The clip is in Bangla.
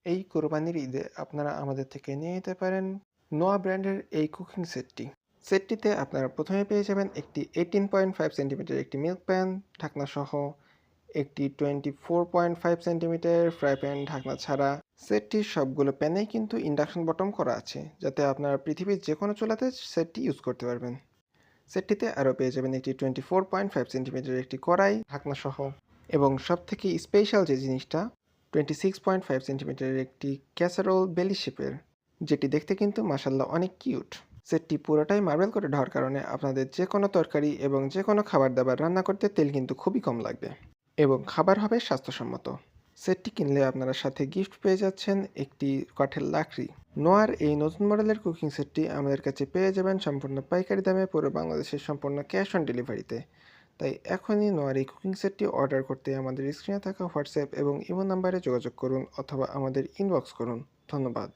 এই কোরবানির ঈদে আপনারা আমাদের থেকে নিয়ে নিতে পারেন নোয়া ব্র্যান্ডের এই কুকিং সেটটি। সেটটিতে আপনারা প্রথমে পেয়ে যাবেন একটি 18.5 সেন্টিমিটার একটি মিল্ক প্যান ঢাকনা সহ, একটি 24.5 সেন্টিমিটার ফ্রাই প্যান ঢাকনা ছাড়া। সেটটির সবগুলো প্যানেই কিন্তু ইন্ডাকশন বটম করা আছে, যাতে আপনারা পৃথিবীর যে কোনো চুলাতে সেটটি ইউজ করতে পারবেন। সেটটিতে আরও পেয়ে যাবেন একটি 24.5 সেন্টিমিটার একটি কড়াই ঢাকনা সহ, এবং সবথেকে স্পেশাল যে জিনিসটা, 26.5 সেন্টিমিটারের একটি ক্যাসারোল বেলি শেপের, যেটি দেখতে কিন্তু মাসাল্লাহ অনেক কিউট। সেটটি পুরোটাই মার্বেল করে ঢাকার কারণে আপনাদের যে কোনো তরকারি এবং যে কোনো খাবার দাবার রান্না করতে তেল কিন্তু খুবই কম লাগবে, এবং খাবার হবে স্বাস্থ্যসম্মত। সেটটি কিনলে আপনারা সাথে গিফট পেয়ে যাচ্ছেন একটি কাঠের লাকড়ি। নোয়ার এই নতুন মডেলের কুকিং সেটটি আমাদের কাছে পেয়ে যাবেন সম্পূর্ণ পাইকারি দামে পুরো বাংলাদেশের সম্পূর্ণ ক্যাশ অন ডেলিভারিতে। তাই এখনই নোয়ার এই কুকিং সেটটি অর্ডার করতে আমাদের স্ক্রিনে থাকা হোয়াটসঅ্যাপ এবং ইমো নাম্বারে যোগাযোগ করুন অথবা আমাদের ইনবক্স করুন। ধন্যবাদ।